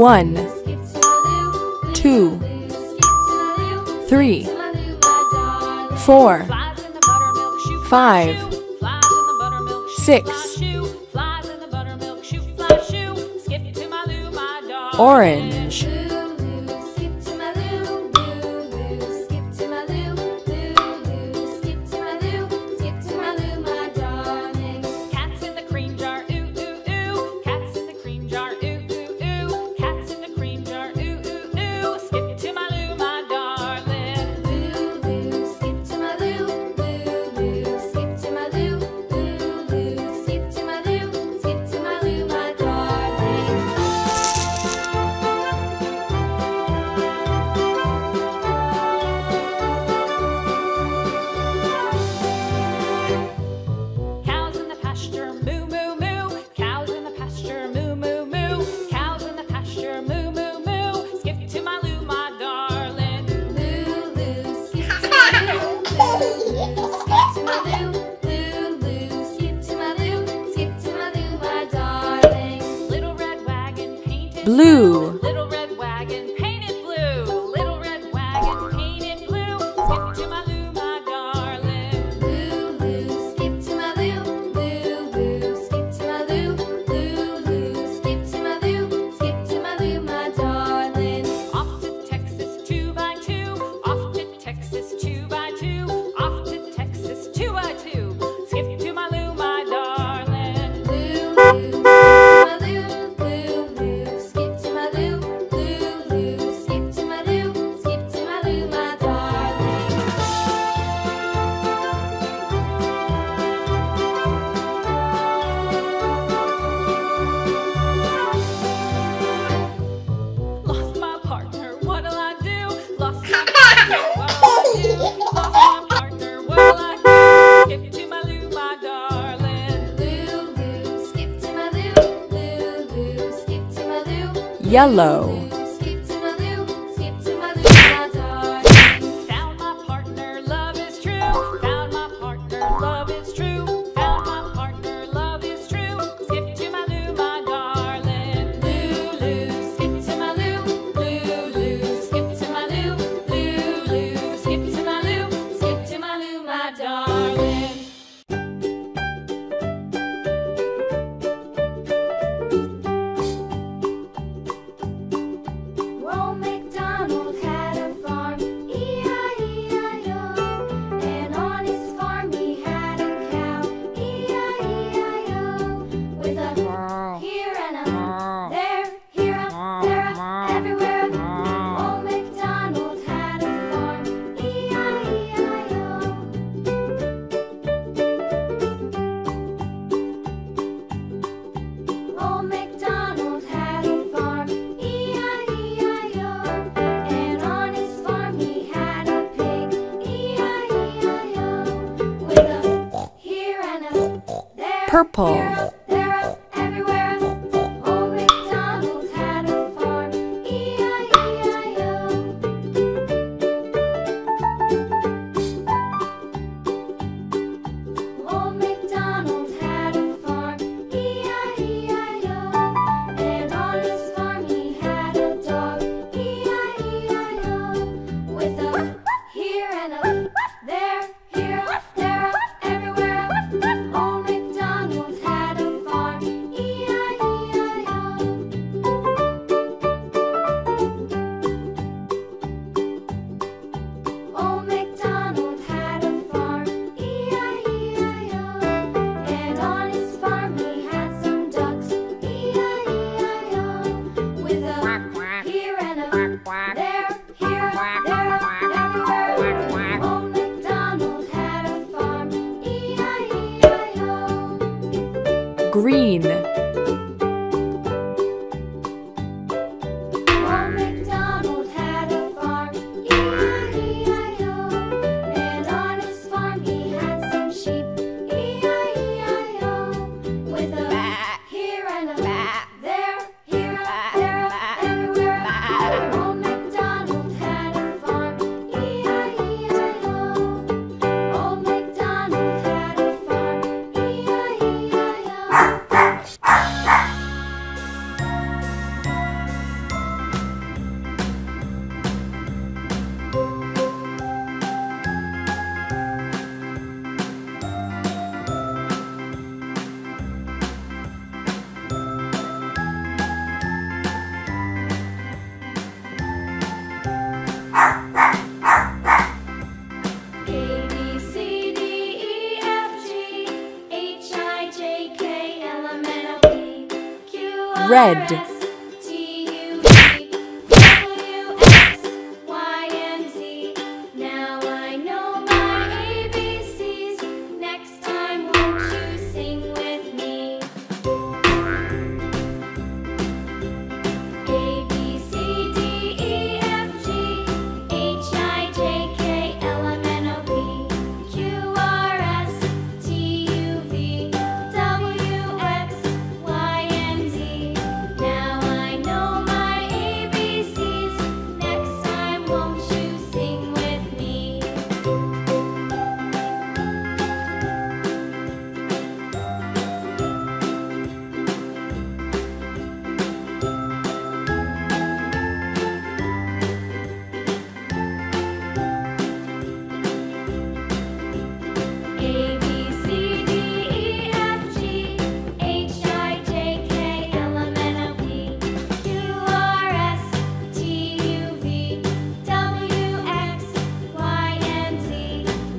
1, 2, 3, 4, 5, 6. Orange. Blue. Little red wagon painted blue. Little red wagon painted blue. Skip to my Lou, my darling. Lou, Lou, skip to my Lou. Lou, Lou, skip to my Lou. Lou, Lou, skip to my Lou. Skip to my Lou, my darling. Off to Texas 2 by 2. Off to Texas 2 by 2. Off to Texas 2 by 2. Skip to my Lou, my darling. Lou, Lou. Yellow. Found my partner, love is true. Found my partner, love is true. Found my partner, love is true. Skip to my Lou, my darling. Lou, Lou, skip to my Lou. Lou, Lou, skip to my Lou. Lou, Lou, skip to my Lou. Skip to my Lou, my darling. Purple. Green. red. Now I know my ABCs. Next time, won't you sing with me? A, B, C, D, E, F, G, H, I, J, K, L, M, N, O, P, Q, R, S, T, U, V, W, X, Y, and Z. Now I know my ABCs. Next time, won't you sing with me? A, B, C, D, E, F, G, H, I, J, K, L, M, N, O, P, Q, R, S, T, U, V, W, X, Y, and Z.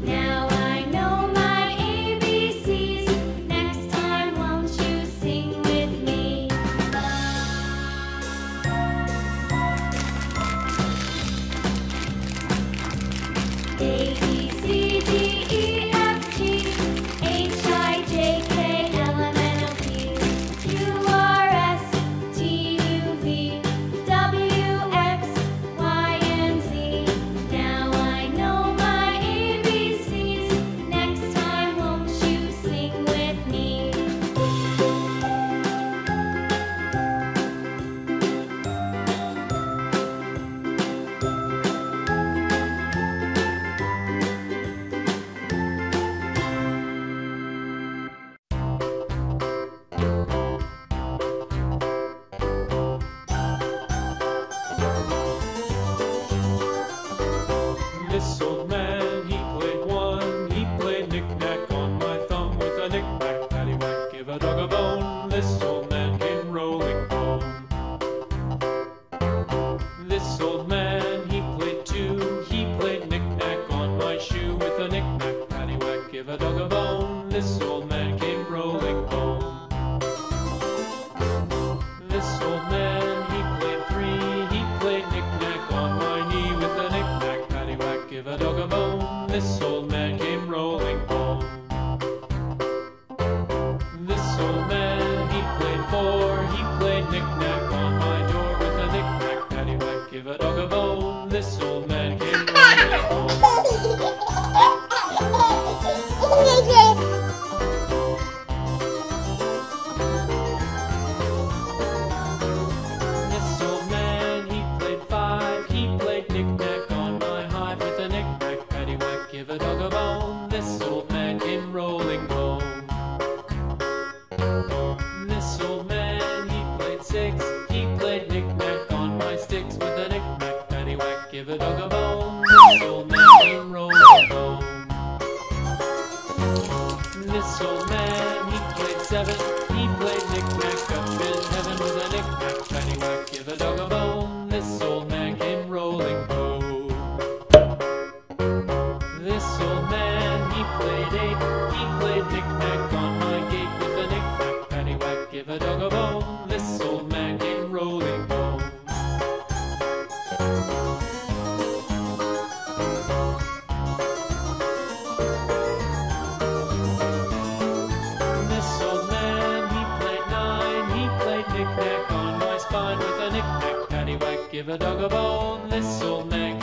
Now I know my ABCs. Next time, won't you sing with me? A, B, C, D, E, F, G, H, I, J, K, L, M, N, O, P, Q, R, S, T, U, V, W, X, Y, and Z. Now I know my ABCs. Next time, won't you sing with me? This old man, he played one. He played knick-knack on my thumb with a knick-knack, paddywhack, give a dog a bone. This old man came rolling home. This old man, he played two. He played knick-knack on my shoe with a knick-knack, paddywhack, give a dog a bone. This old man came rolling home. This old man, he played three. He played knick-knack on my knee with a knick-knack, paddywhack, give a dog a bone. This old man came rolling home. This old man, he played four. He played knick-knack on my door with a knick-knack, paddywhack, give a dog a bone. This old man came rolling home. This old man, he played five. He played knick-knack on my hive with a knick-knack, paddywhack, give a dog a bone. This old man came rolling home. This old man, he played six. He played knick-knack on my sticks with a knick-knack, paddywhack, give a dog a bone. This old man came rolling home. This old man, he played seven. He played knick-knack up in heaven with a knick-knack, paddywhack, give a dog a bone. This old man came rolling home. This old man, he played eight. He played knick-knack on my gate with a knick-knack, paddywhack, give a dog a bone. This old man came rolling home. This old man, he played nine. He played knick-knack on my spine with a knick-knack, paddywhack, give a dog a bone. This old man